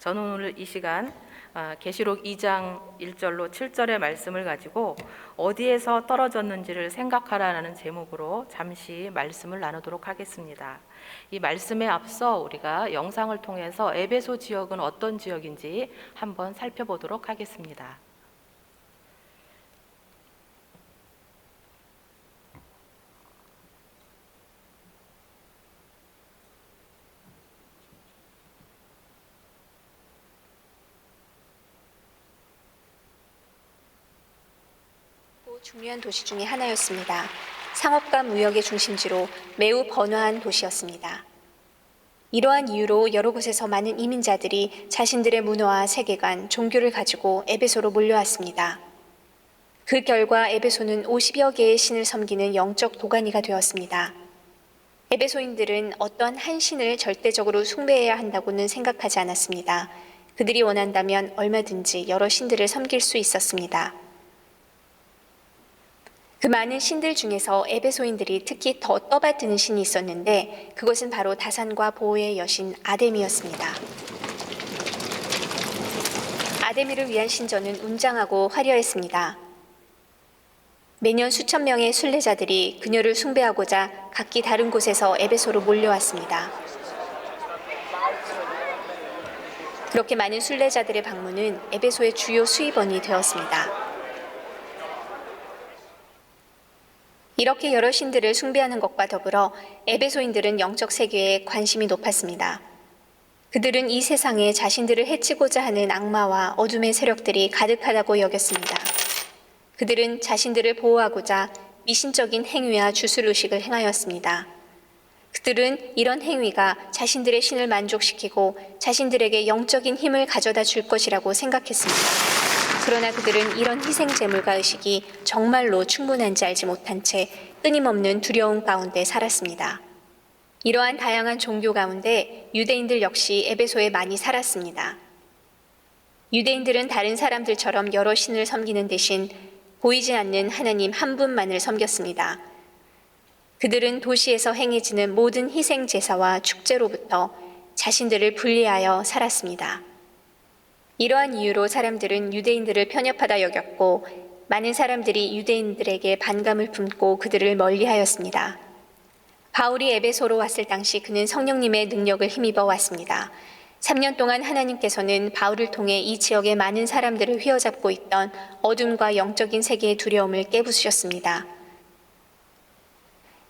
저는 오늘 이 시간 계시록 2장 1절로 7절의 말씀을 가지고 어디에서 떨어졌는지를 생각하라는 제목으로 잠시 말씀을 나누도록 하겠습니다. 이 말씀에 앞서 우리가 영상을 통해서 에베소 지역은 어떤 지역인지 한번 살펴보도록 하겠습니다. 중요한 도시 중의 하나였습니다. 상업과 무역의 중심지로 매우 번화한 도시였습니다. 이러한 이유로 여러 곳에서 많은 이민자들이 자신들의 문화와 세계관, 종교를 가지고 에베소로 몰려왔습니다. 그 결과 에베소는 50여 개의 신을 섬기는 영적 도가니가 되었습니다. 에베소인들은 어떤 한 신을 절대적으로 숭배해야 한다고는 생각하지 않았습니다. 그들이 원한다면 얼마든지 여러 신들을 섬길 수 있었습니다. 그 많은 신들 중에서 에베소인들이 특히 더 떠받드는 신이 있었는데 그것은 바로 다산과 보호의 여신 아데미였습니다. 아데미를 위한 신전은 웅장하고 화려했습니다. 매년 수천 명의 순례자들이 그녀를 숭배하고자 각기 다른 곳에서 에베소로 몰려왔습니다. 그렇게 많은 순례자들의 방문은 에베소의 주요 수입원이 되었습니다. 이렇게 여러 신들을 숭배하는 것과 더불어 에베소인들은 영적 세계에 관심이 높았습니다. 그들은 이 세상에 자신들을 해치고자 하는 악마와 어둠의 세력들이 가득하다고 여겼습니다. 그들은 자신들을 보호하고자 미신적인 행위와 주술의식을 행하였습니다. 그들은 이런 행위가 자신들의 신을 만족시키고 자신들에게 영적인 힘을 가져다 줄 것이라고 생각했습니다. 그러나 그들은 이런 희생제물과 의식이 정말로 충분한지 알지 못한 채 끊임없는 두려움 가운데 살았습니다. 이러한 다양한 종교 가운데 유대인들 역시 에베소에 많이 살았습니다. 유대인들은 다른 사람들처럼 여러 신을 섬기는 대신 보이지 않는 하나님 한 분만을 섬겼습니다. 그들은 도시에서 행해지는 모든 희생제사와 축제로부터 자신들을 분리하여 살았습니다. 이러한 이유로 사람들은 유대인들을 편협하다 여겼고 많은 사람들이 유대인들에게 반감을 품고 그들을 멀리하였습니다. 바울이 에베소로 왔을 당시 그는 성령님의 능력을 힘입어 왔습니다. 3년 동안 하나님께서는 바울을 통해 이 지역의 많은 사람들을 휘어잡고 있던 어둠과 영적인 세계의 두려움을 깨부수셨습니다.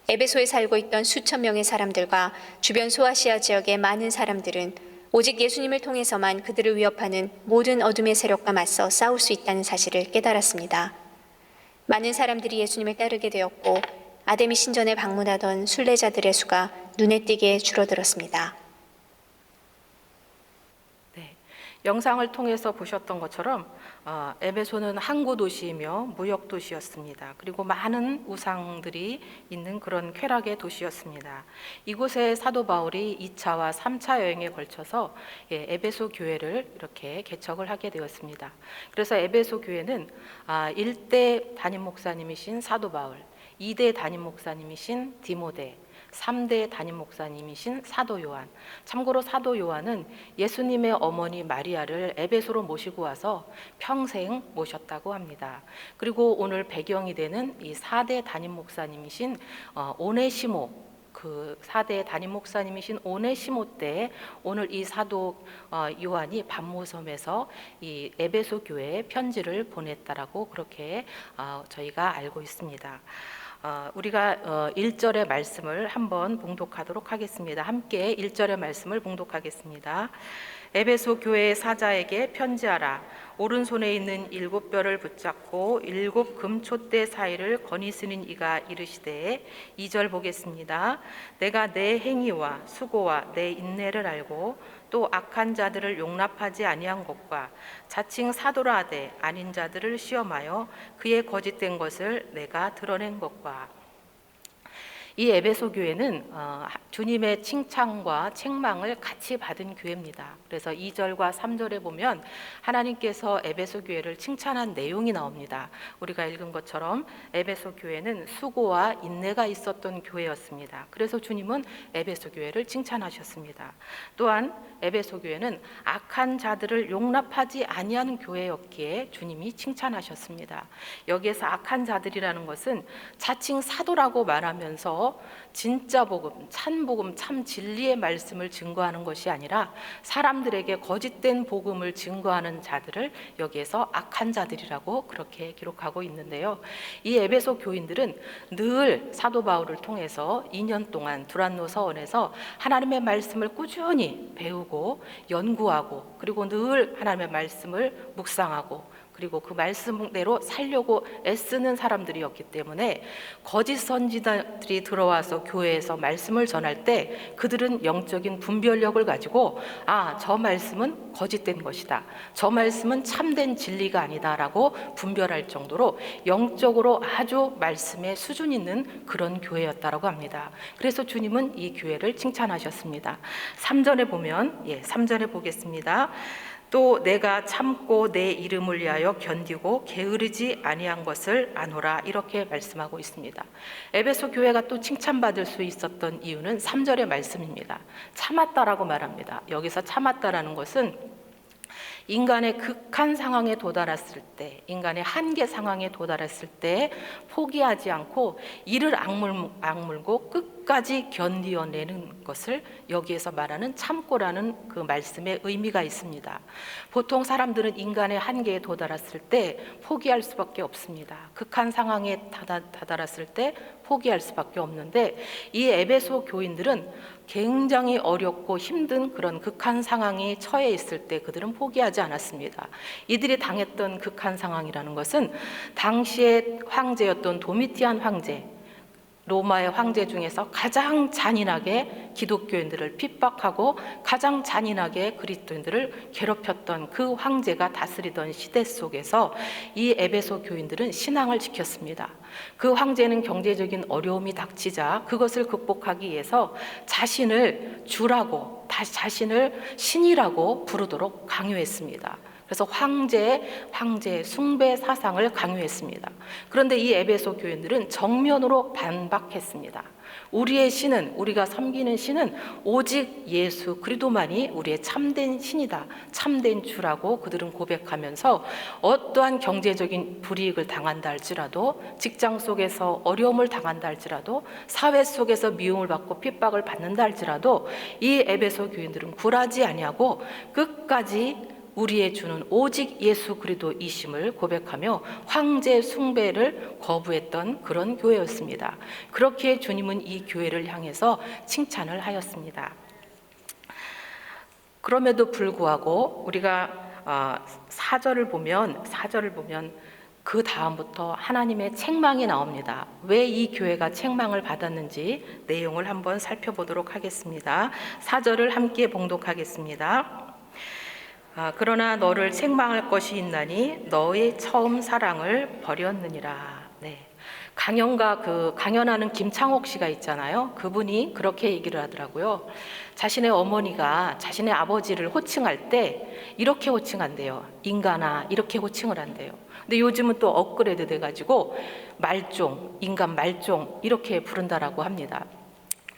에베소에 살고 있던 수천 명의 사람들과 주변 소아시아 지역의 많은 사람들은 오직 예수님을 통해서만 그들을 위협하는 모든 어둠의 세력과 맞서 싸울 수 있다는 사실을 깨달았습니다. 많은 사람들이 예수님을 따르게 되었고 아데미 신전에 방문하던 순례자들의 수가 눈에 띄게 줄어들었습니다. 영상을 통해서 보셨던 것처럼 에베소는 항구 도시이며 무역 도시였습니다. 그리고 많은 우상들이 있는 그런 쾌락의 도시였습니다. 이곳에 사도 바울이 2차와 3차 여행에 걸쳐서 에베소 교회를 이렇게 개척을 하게 되었습니다. 그래서 에베소 교회는 1대 담임 목사님이신 사도 바울, 2대 담임 목사님이신 디모데, 3대 담임 목사님이신 사도 요한. 참고로 사도 요한은 예수님의 어머니 마리아를 에베소로 모시고 와서 평생 모셨다고 합니다. 그리고 오늘 배경이 되는 이 4대 담임 목사님이신 오네시모, 그 4대 담임 목사님이신 오네시모 때 오늘 이 사도 요한이 반모섬에서 이 에베소 교회에 편지를 보냈다라고 그렇게 저희가 알고 있습니다. 우리가 1절의 말씀을 한번 봉독하도록 하겠습니다. 함께 1절의 말씀을 봉독하겠습니다. 에베소 교회의 사자에게 편지하라. 오른손에 있는 7뼈를 붙잡고 7 금촛대 사이를 거니 쓰는 이가 이르시되 2절 보겠습니다. 내가 내 행위와 수고와 내 인내를 알고 또 악한 자들을 용납하지 아니한 것과 자칭 사도라 하되 아닌 자들을 시험하여 그의 거짓된 것을 내가 드러낸 것과. 이 에베소 교회는 주님의 칭찬과 책망을 같이 받은 교회입니다. 그래서 2절과 3절에 보면 하나님께서 에베소 교회를 칭찬한 내용이 나옵니다. 우리가 읽은 것처럼 에베소 교회는 수고와 인내가 있었던 교회였습니다. 그래서 주님은 에베소 교회를 칭찬하셨습니다. 또한 에베소 교회는 악한 자들을 용납하지 아니하는 교회였기에 주님이 칭찬하셨습니다. 여기에서 악한 자들이라는 것은 자칭 사도라고 말하면서 진짜 복음, 참 복음, 참 진리의 말씀을 증거하는 것이 아니라 사람들에게 거짓된 복음을 증거하는 자들을 여기에서 악한 자들이라고 그렇게 기록하고 있는데요. 이 에베소 교인들은 늘 사도 바울을 통해서 2년 동안 두란노 서원에서 하나님의 말씀을 꾸준히 배우고 연구하고 그리고 늘 하나님의 말씀을 묵상하고 그리고 그 말씀대로 살려고 애쓰는 사람들이었기 때문에 거짓 선지자들이 들어와서 교회에서 말씀을 전할 때 그들은 영적인 분별력을 가지고 저 말씀은 거짓된 것이다. 저 말씀은 참된 진리가 아니다라고 분별할 정도로 영적으로 아주 말씀에 수준 있는 그런 교회였다라고 합니다. 그래서 주님은 이 교회를 칭찬하셨습니다. 3절에 보면 3절에 보겠습니다. 또 내가 참고 내 이름을 위하여 견디고 게으르지 아니한 것을 아노라 이렇게 말씀하고 있습니다. 에베소 교회가 또 칭찬받을 수 있었던 이유는 3절의 말씀입니다. 참았다라고 말합니다. 여기서 참았다라는 것은 인간의 극한 상황에 도달했을 때, 인간의 한계 상황에 도달했을 때 포기하지 않고 이를 악물고 끝까지 견디어내는 것을 여기에서 말하는 참고라는 그 말씀의 의미가 있습니다. 보통 사람들은 인간의 한계에 도달했을 때 포기할 수밖에 없습니다. 극한 상황에 다다랐을 때 포기할 수밖에 없는데 이 에베소 교인들은 굉장히 어렵고 힘든 그런 극한 상황에 처해 있을 때 그들은 포기하지 않았습니다. 이들이 당했던 극한 상황이라는 것은 당시의 황제였던 도미티안 황제, 로마의 황제 중에서 가장 잔인하게 기독교인들을 핍박하고 가장 잔인하게 그리스도인들을 괴롭혔던 그 황제가 다스리던 시대 속에서 이 에베소 교인들은 신앙을 지켰습니다. 그 황제는 경제적인 어려움이 닥치자 그것을 극복하기 위해서 자신을 주라고 자신을 신이라고 부르도록 강요했습니다. 그래서 황제 숭배 사상을 강요했습니다. 그런데 이 에베소 교인들은 정면으로 반박했습니다. 우리의 신은, 우리가 섬기는 신은 오직 예수 그리스도만이 우리의 참된 신이다, 참된 주라고 그들은 고백하면서 어떠한 경제적인 불이익을 당한다 할지라도, 직장 속에서 어려움을 당한다 할지라도, 사회 속에서 미움을 받고 핍박을 받는다 할지라도 이 에베소 교인들은 굴하지 아니하고 끝까지 우리의 주는 오직 예수 그리스도이심을 고백하며 황제 숭배를 거부했던 그런 교회였습니다. 그렇게 주님은 이 교회를 향해서 칭찬을 하였습니다. 그럼에도 불구하고 우리가 4절을 보면 그 다음부터 하나님의 책망이 나옵니다. 왜 이 교회가 책망을 받았는지 내용을 한번 살펴보도록 하겠습니다. 4절을 함께 봉독하겠습니다. 그러나 너를 책망할 것이 있나니 너의 처음 사랑을 버렸느니라. 강연하는 김창옥 씨가 있잖아요. 그분이 그렇게 얘기를 하더라고요. 자신의 어머니가 자신의 아버지를 호칭할 때 이렇게 호칭한대요. 인간아, 이렇게 호칭을 한대요. 근데 요즘은 또 업그레이드 돼가지고 말종, 인간 말종 이렇게 부른다라고 합니다.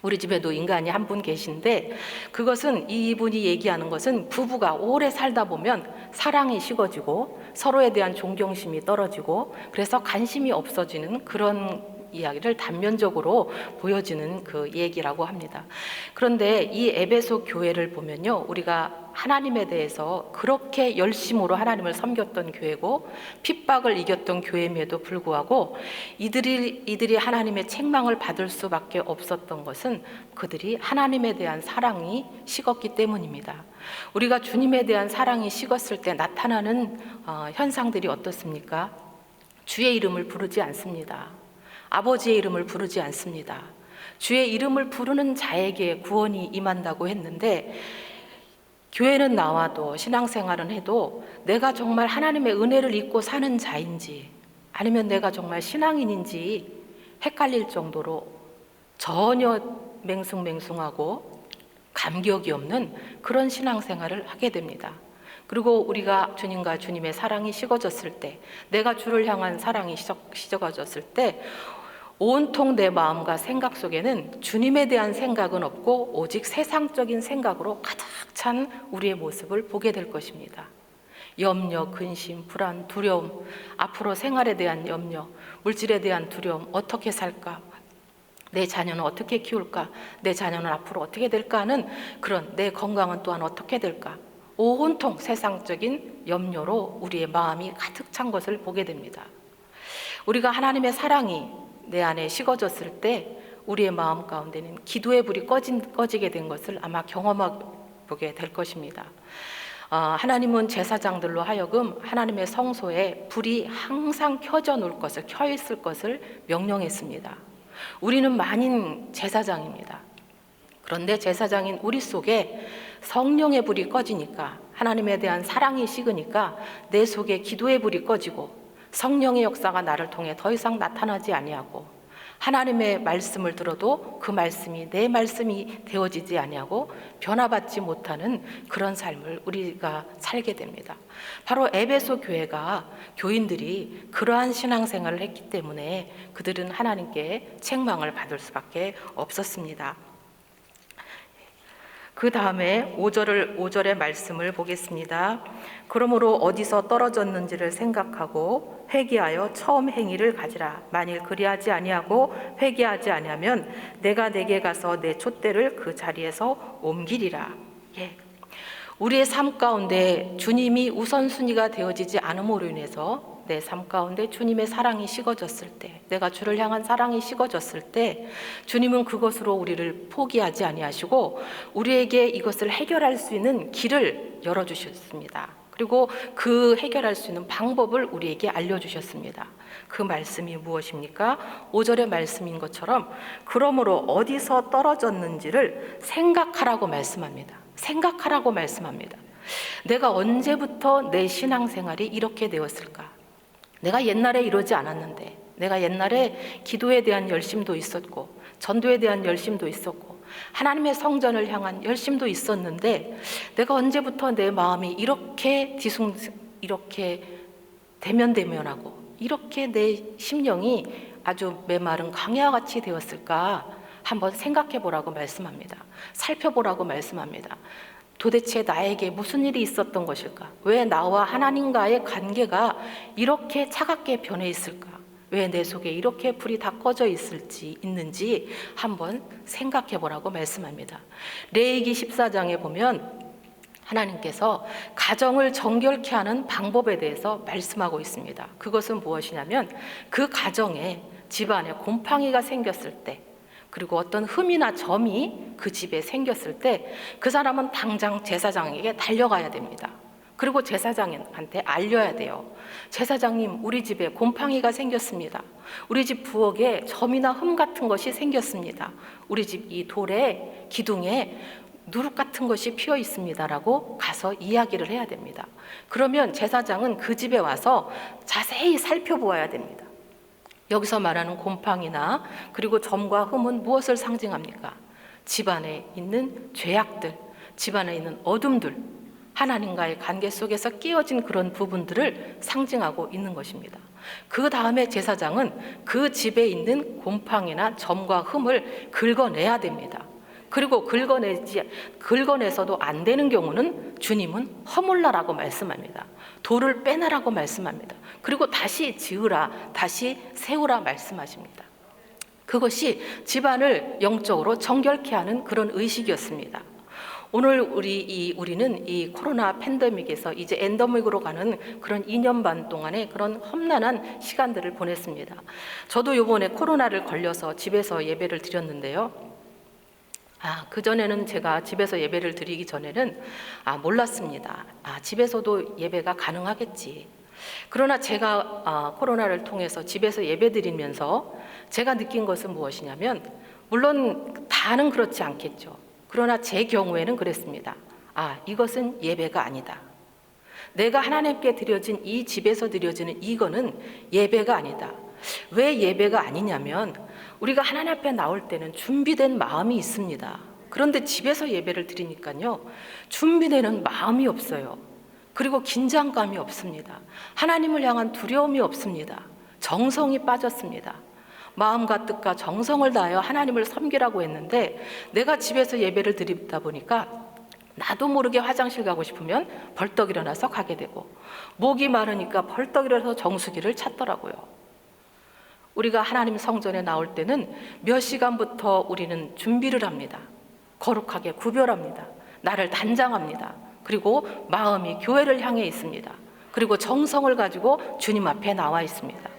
우리 집에도 인간이 한 분 계신데 그것은 이분이 얘기하는 것은 부부가 오래 살다 보면 사랑이 식어지고 서로에 대한 존경심이 떨어지고 그래서 관심이 없어지는 그런 이야기를 단면적으로 보여지는 그 얘기라고 합니다. 그런데 이 에베소 교회를 보면요, 우리가 하나님에 대해서 그렇게 열심으로 하나님을 섬겼던 교회고 핍박을 이겼던 교회임에도 불구하고 이들이 하나님의 책망을 받을 수밖에 없었던 것은 그들이 하나님에 대한 사랑이 식었기 때문입니다. 우리가 주님에 대한 사랑이 식었을 때 나타나는 현상들이 어떻습니까? 주의 이름을 부르지 않습니다. 아버지의 이름을 부르지 않습니다. 주의 이름을 부르는 자에게 구원이 임한다고 했는데 교회는 나와도 신앙생활은 해도 내가 정말 하나님의 은혜를 잊고 사는 자인지 아니면 내가 정말 신앙인인지 헷갈릴 정도로 전혀 맹숭맹숭하고 감격이 없는 그런 신앙생활을 하게 됩니다. 그리고 우리가 주님과 주님의 사랑이 식어졌을 때, 내가 주를 향한 사랑이 식어졌을 때 온통 내 마음과 생각 속에는 주님에 대한 생각은 없고 오직 세상적인 생각으로 가득 찬 우리의 모습을 보게 될 것입니다. 염려, 근심, 불안, 두려움, 앞으로 생활에 대한 염려, 물질에 대한 두려움, 어떻게 살까? 내 자녀는 어떻게 키울까? 내 자녀는 앞으로 어떻게 될까 하는 그런 내 건강은 또한 어떻게 될까? 온통 세상적인 염려로 우리의 마음이 가득 찬 것을 보게 됩니다. 우리가 하나님의 사랑이 내 안에 식어졌을 때 우리의 마음 가운데는 기도의 불이 꺼지게 된 것을 아마 경험하게 될 것입니다. 하나님은 제사장들로 하여금 하나님의 성소에 불이 항상 켜져 있을 것을 명령했습니다. 우리는 만인 제사장입니다. 그런데 제사장인 우리 속에 성령의 불이 꺼지니까, 하나님에 대한 사랑이 식으니까 내 속에 기도의 불이 꺼지고 성령의 역사가 나를 통해 더 이상 나타나지 아니하고, 하나님의 말씀을 들어도 그 말씀이 내 말씀이 되어지지 아니하고 변화받지 못하는 그런 삶을 우리가 살게 됩니다. 바로 에베소 교회가 교인들이 그러한 신앙생활을 했기 때문에 그들은 하나님께 책망을 받을 수밖에 없었습니다. 그 다음에 5절의 말씀을 보겠습니다. 그러므로 어디서 떨어졌는지를 생각하고 회개하여 처음 행위를 가지라. 만일 그리하지 아니하고 회개하지 아니하면 내가 내게 가서 내 촛대를 그 자리에서 옮기리라. 우리의 삶 가운데 주님이 우선순위가 되어지지 않음으로 인해서 내 삶 가운데 주님의 사랑이 식어졌을 때, 내가 주를 향한 사랑이 식어졌을 때 주님은 그것으로 우리를 포기하지 아니하시고 우리에게 이것을 해결할 수 있는 길을 열어주셨습니다. 그리고 그 해결할 수 있는 방법을 우리에게 알려주셨습니다. 그 말씀이 무엇입니까? 5절의 말씀인 것처럼 그러므로 어디서 떨어졌는지를 생각하라고 말씀합니다. 생각하라고 말씀합니다. 내가 언제부터 내 신앙생활이 이렇게 되었을까? 내가 옛날에 이러지 않았는데, 내가 옛날에 기도에 대한 열심도 있었고 전도에 대한 열심도 있었고 하나님의 성전을 향한 열심도 있었는데 내가 언제부터 내 마음이 이렇게 이렇게 대면대면하고 이렇게 내 심령이 아주 메마른 강야와 같이 되었을까? 한번 생각해 보라고 말씀합니다. 살펴보라고 말씀합니다. 도대체 나에게 무슨 일이 있었던 것일까? 왜 나와 하나님과의 관계가 이렇게 차갑게 변해 있을까? 왜 내 속에 이렇게 불이 다 꺼져 있는지 한번 생각해 보라고 말씀합니다. 레위기 14장에 보면 하나님께서 가정을 정결케 하는 방법에 대해서 말씀하고 있습니다. 그것은 무엇이냐면 그 가정에, 집안에 곰팡이가 생겼을 때, 그리고 어떤 흠이나 점이 그 집에 생겼을 때 그 사람은 당장 제사장에게 달려가야 됩니다. 그리고 제사장한테 알려야 돼요. 제사장님, 우리 집에 곰팡이가 생겼습니다. 우리 집 부엌에 점이나 흠 같은 것이 생겼습니다. 우리 집 이 돌에, 기둥에 누룩 같은 것이 피어 있습니다라고 가서 이야기를 해야 됩니다. 그러면 제사장은 그 집에 와서 자세히 살펴보아야 됩니다. 여기서 말하는 곰팡이나 그리고 점과 흠은 무엇을 상징합니까? 집안에 있는 죄악들, 집안에 있는 어둠들, 하나님과의 관계 속에서 끼어진 그런 부분들을 상징하고 있는 것입니다. 그 다음에 제사장은 그 집에 있는 곰팡이나 점과 흠을 긁어내야 됩니다. 그리고 긁어내서도 안 되는 경우는 주님은 허물라라고 말씀합니다. 돌을 빼내라고 말씀합니다. 그리고 다시 지으라, 다시 세우라 말씀하십니다. 그것이 집안을 영적으로 정결케 하는 그런 의식이었습니다. 오늘 우리는 이 코로나 팬데믹에서 이제 엔데믹으로 가는 그런 2년 반 동안의 그런 험난한 시간들을 보냈습니다. 저도 이번에 코로나를 걸려서 집에서 예배를 드렸는데요. 그전에는 제가 집에서 예배를 드리기 전에는 몰랐습니다. 집에서도 예배가 가능하겠지. 그러나 제가 코로나를 통해서 집에서 예배 드리면서 제가 느낀 것은 무엇이냐면, 물론 다는 그렇지 않겠죠. 그러나 제 경우에는 그랬습니다. 이것은 예배가 아니다. 내가 하나님께 드려진 이 집에서 드려지는 이거는 예배가 아니다. 왜 예배가 아니냐면 우리가 하나님 앞에 나올 때는 준비된 마음이 있습니다. 그런데 집에서 예배를 드리니까요, 준비되는 마음이 없어요. 그리고 긴장감이 없습니다. 하나님을 향한 두려움이 없습니다. 정성이 빠졌습니다. 마음과 뜻과 정성을 다하여 하나님을 섬기라고 했는데 내가 집에서 예배를 드리다 보니까 나도 모르게 화장실 가고 싶으면 벌떡 일어나서 가게 되고, 목이 마르니까 벌떡 일어나서 정수기를 찾더라고요. 우리가 하나님 성전에 나올 때는 몇 시간부터 우리는 준비를 합니다. 거룩하게 구별합니다. 나를 단장합니다. 그리고 마음이 교회를 향해 있습니다. 그리고 정성을 가지고 주님 앞에 나와 있습니다.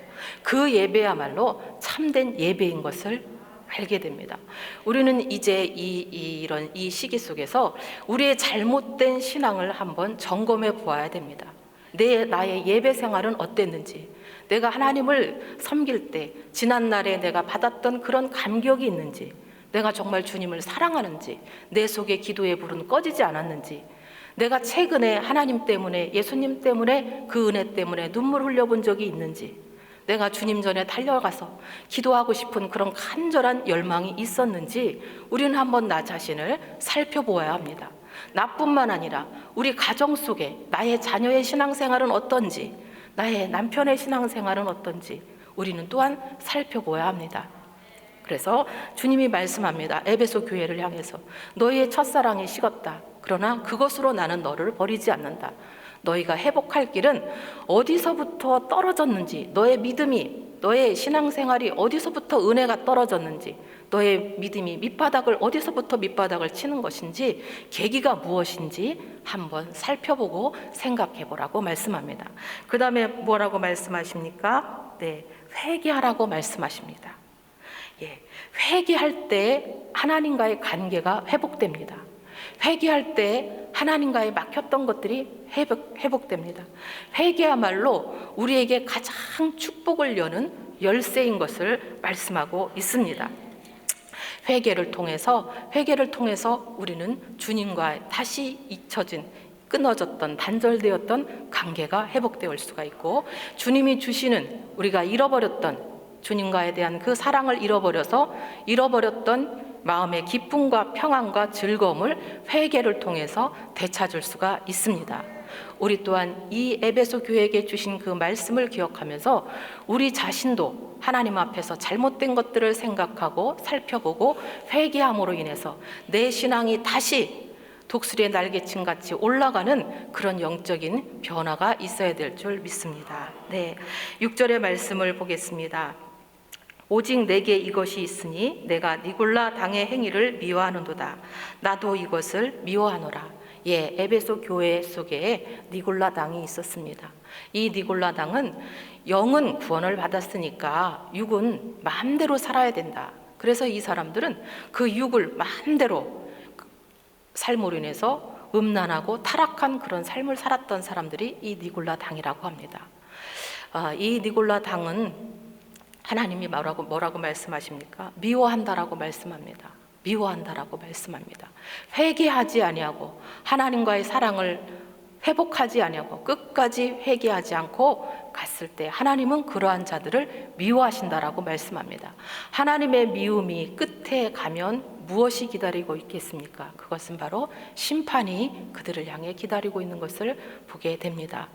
그 예배야말로 참된 예배인 것을 알게 됩니다. 우리는 이제 이런 시기 속에서 우리의 잘못된 신앙을 한번 점검해 보아야 됩니다. 나의 예배 생활은 어땠는지, 내가 하나님을 섬길 때 지난날에 내가 받았던 그런 감격이 있는지, 내가 정말 주님을 사랑하는지, 내 속에 기도의 불은 꺼지지 않았는지, 내가 최근에 하나님 때문에, 예수님 때문에, 그 은혜 때문에 눈물 흘려본 적이 있는지, 내가 주님 전에 달려가서 기도하고 싶은 그런 간절한 열망이 있었는지 우리는 한번 나 자신을 살펴보아야 합니다. 나뿐만 아니라 우리 가정 속에 나의 자녀의 신앙생활은 어떤지, 나의 남편의 신앙생활은 어떤지 우리는 또한 살펴보아야 합니다. 그래서 주님이 말씀합니다. 에베소 교회를 향해서 너희의 첫사랑이 식었다. 그러나 그것으로 나는 너를 버리지 않는다. 너희가 회복할 길은 어디서부터 떨어졌는지, 너의 믿음이, 너의 신앙생활이 어디서부터 은혜가 떨어졌는지, 너의 믿음이 어디서부터 밑바닥을 치는 것인지, 계기가 무엇인지 한번 살펴보고 생각해 보라고 말씀합니다. 그 다음에 뭐라고 말씀하십니까? 네, 회개하라고 말씀하십니다. 회개할 때 하나님과의 관계가 회복됩니다. 회개할 때 하나님과의 막혔던 것들이 회복됩니다. 회개야말로 우리에게 가장 축복을 여는 열쇠인 것을 말씀하고 있습니다. 회개를 통해서 우리는 주님과 다시 잊혀진, 끊어졌던, 단절되었던 관계가 회복될 수가 있고, 주님이 주시는, 우리가 잃어버렸던 주님과에 대한 그 사랑을 잃어버렸던 마음의 기쁨과 평안과 즐거움을 회개를 통해서 되찾을 수가 있습니다. 우리 또한 이 에베소 교회에게 주신 그 말씀을 기억하면서 우리 자신도 하나님 앞에서 잘못된 것들을 생각하고 살펴보고 회개함으로 인해서 내 신앙이 다시 독수리의 날개친 같이 올라가는 그런 영적인 변화가 있어야 될 줄 믿습니다. 네, 6절의 말씀을 보겠습니다. 오직 내게 이것이 있으니 내가 니골라 당의 행위를 미워하는도다. 나도 이것을 미워하노라. 에베소 교회 속에 니골라 당이 있었습니다. 이 니골라 당은 영은 구원을 받았으니까 육은 마음대로 살아야 된다. 그래서 이 사람들은 그 육을 마음대로 삶으로 인해서 음란하고 타락한 그런 삶을 살았던 사람들이 이 니골라 당이라고 합니다. 이 니골라 당은 하나님이 뭐라고 말씀하십니까? 미워한다라고 말씀합니다. 미워한다라고 말씀합니다. 회개하지 아니하고 하나님과의 사랑을 회복하지 아니하고 끝까지 회개하지 않고 갔을 때 하나님은 그러한 자들을 미워하신다라고 말씀합니다. 하나님의 미움이 끝에 가면 무엇이 기다리고 있겠습니까? 그것은 바로 심판이 그들을 향해 기다리고 있는 것을 보게 됩니다.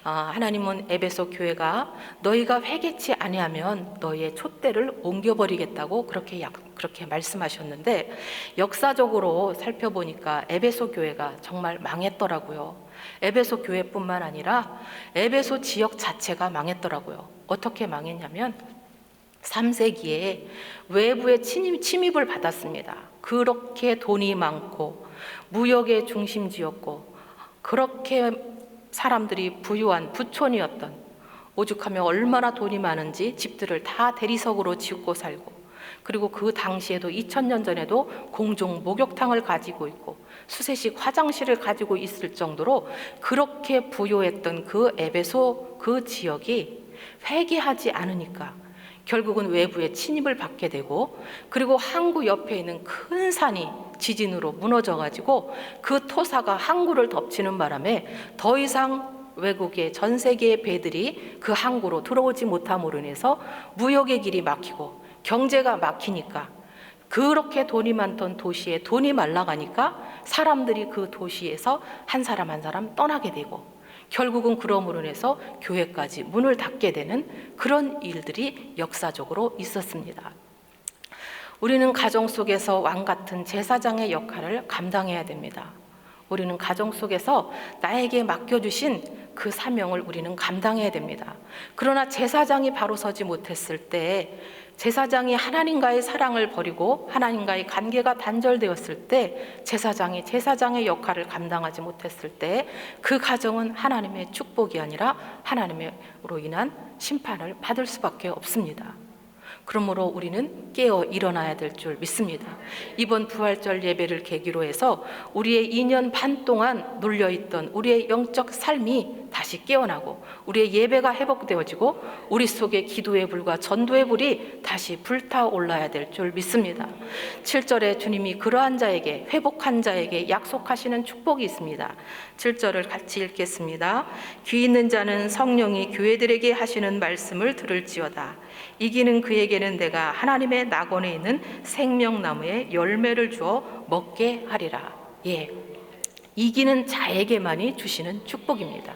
하나님은 에베소 교회가 너희가 회개치 아니하면 너희의 촛대를 옮겨버리겠다고 그렇게 말씀하셨는데, 역사적으로 살펴보니까 에베소 교회가 정말 망했더라고요. 에베소 교회뿐만 아니라 에베소 지역 자체가 망했더라고요. 어떻게 망했냐면 3세기에 외부의 침입을 받았습니다. 그렇게 돈이 많고 무역의 중심지였고 그렇게 사람들이 부유한 부촌이었던, 오죽하면 얼마나 돈이 많은지 집들을 다 대리석으로 짓고 살고, 그리고 그 당시에도 2000년 전에도 공중 목욕탕을 가지고 있고 수세식 화장실을 가지고 있을 정도로 그렇게 부유했던 그 에베소 그 지역이 회개하지 않으니까 결국은 외부의 침입을 받게 되고, 그리고 항구 옆에 있는 큰 산이 지진으로 무너져 가지고 그 토사가 항구를 덮치는 바람에 더 이상 외국의 전 세계의 배들이 그 항구로 들어오지 못함으로 인해서 무역의 길이 막히고 경제가 막히니까, 그렇게 돈이 많던 도시에 돈이 말라가니까 사람들이 그 도시에서 한 사람 한 사람 떠나게 되고, 결국은 그러므로 인해서 교회까지 문을 닫게 되는 그런 일들이 역사적으로 있었습니다. 우리는 가정 속에서 왕 같은 제사장의 역할을 감당해야 됩니다. 우리는 가정 속에서 나에게 맡겨주신 그 사명을 우리는 감당해야 됩니다. 그러나 제사장이 바로 서지 못했을 때, 제사장이 하나님과의 사랑을 버리고 하나님과의 관계가 단절되었을 때, 제사장이 제사장의 역할을 감당하지 못했을 때, 그 가정은 하나님의 축복이 아니라 하나님으로 인한 심판을 받을 수밖에 없습니다. 그러므로 우리는 깨어 일어나야 될 줄 믿습니다. 이번 부활절 예배를 계기로 해서 우리의 2년 반 동안 눌려있던 우리의 영적 삶이 다시 깨어나고, 우리의 예배가 회복되어지고, 우리 속에 기도의 불과 전도의 불이 다시 불타올라야 될 줄 믿습니다. 7절에 주님이 그러한 자에게, 회복한 자에게 약속하시는 축복이 있습니다. 7절을 같이 읽겠습니다. 귀 있는 자는 성령이 교회들에게 하시는 말씀을 들을지어다. 이기는 그에게는 내가 하나님의 낙원에 있는 생명나무의 열매를 주어 먹게 하리라. 예, 이기는 자에게만이 주시는 축복입니다.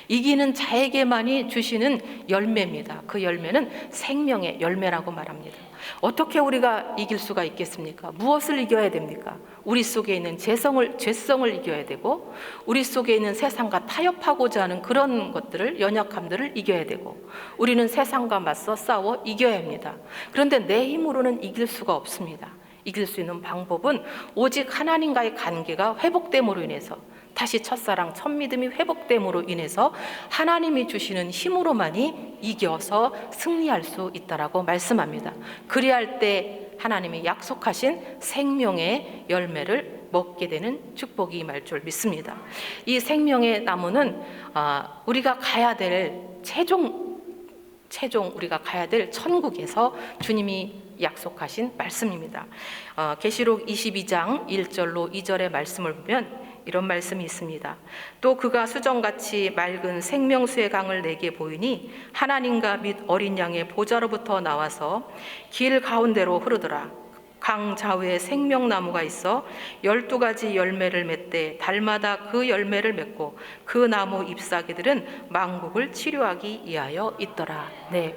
이기는 자에게만이 주시는 열매입니다. 그 열매는 생명의 열매라고 말합니다. 어떻게 우리가 이길 수가 있겠습니까? 무엇을 이겨야 됩니까? 우리 속에 있는 죄성을 이겨야 되고, 우리 속에 있는 세상과 타협하고자 하는 그런 것들을, 연약함들을 이겨야 되고, 우리는 세상과 맞서 싸워 이겨야 합니다. 그런데 내 힘으로는 이길 수가 없습니다. 이길 수 있는 방법은 오직 하나님과의 관계가 회복됨으로 인해서, 다시 첫사랑, 첫믿음이 회복됨으로 인해서 하나님이 주시는 힘으로만이 이겨서 승리할 수 있다라고 말씀합니다. 그리할 때 하나님이 약속하신 생명의 열매를 먹게 되는 축복이 임할 줄 믿습니다. 이 생명의 나무는 우리가 가야 될 최종 우리가 가야 될 천국에서 주님이 약속하신 말씀입니다. 계시록 22장 1절로 2절의 말씀을 보면 이런 말씀이 있습니다. 또 그가 수정같이 맑은 생명수의 강을 내게 보이니 하나님과 및 어린 양의 보좌로부터 나와서 길 가운데로 흐르더라. 강 좌우에 생명나무가 있어 12가지 열매를 맺되 달마다 그 열매를 맺고 그 나무 잎사귀들은 만국을 치료하기 위하여 있더라. 네,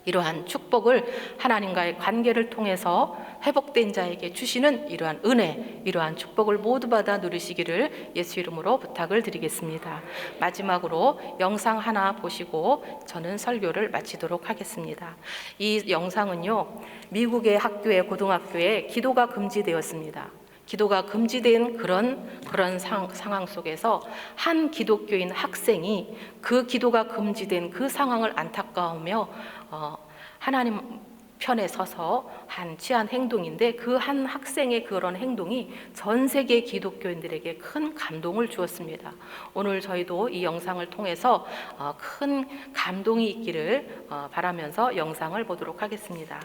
이러한 축복을 하나님과의 관계를 통해서 회복된 자에게 주시는 이러한 은혜, 이러한 축복을 모두 받아 누리시기를 예수 이름으로 부탁을 드리겠습니다. 마지막으로 영상 하나 보시고 저는 설교를 마치도록 하겠습니다. 이 영상은요, 미국의 학교에, 고등학교에 기도가 금지되었습니다. 기도가 금지된 그런 상황 속에서 한 기독교인 학생이 그 기도가 금지된 그 상황을 안타까우며 하나님 편에 서서 취한 행동인데, 그 한 학생의 그런 행동이 전 세계 기독교인들에게 큰 감동을 주었습니다. 오늘 저희도 이 영상을 통해서 큰 감동이 있기를 바라면서 영상을 보도록 하겠습니다.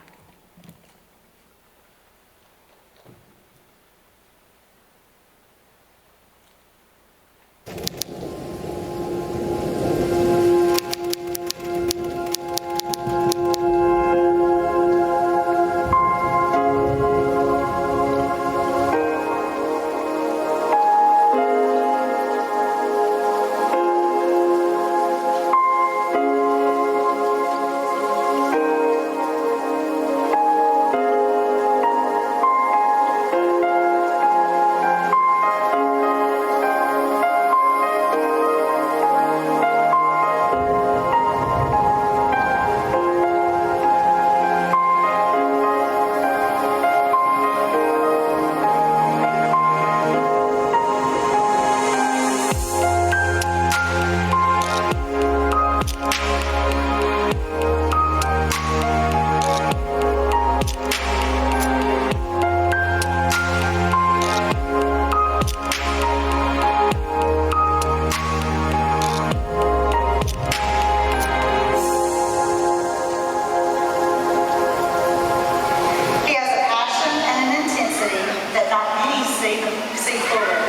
see forward.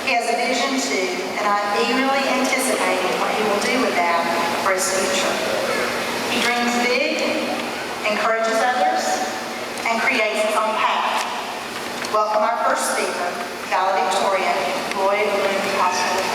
He has a vision too, and I eagerly anticipate for his future. He dreams big, encourages others, and creates his own path. Welcome our first speaker, valedictorian Lloyd Bloom Hospital.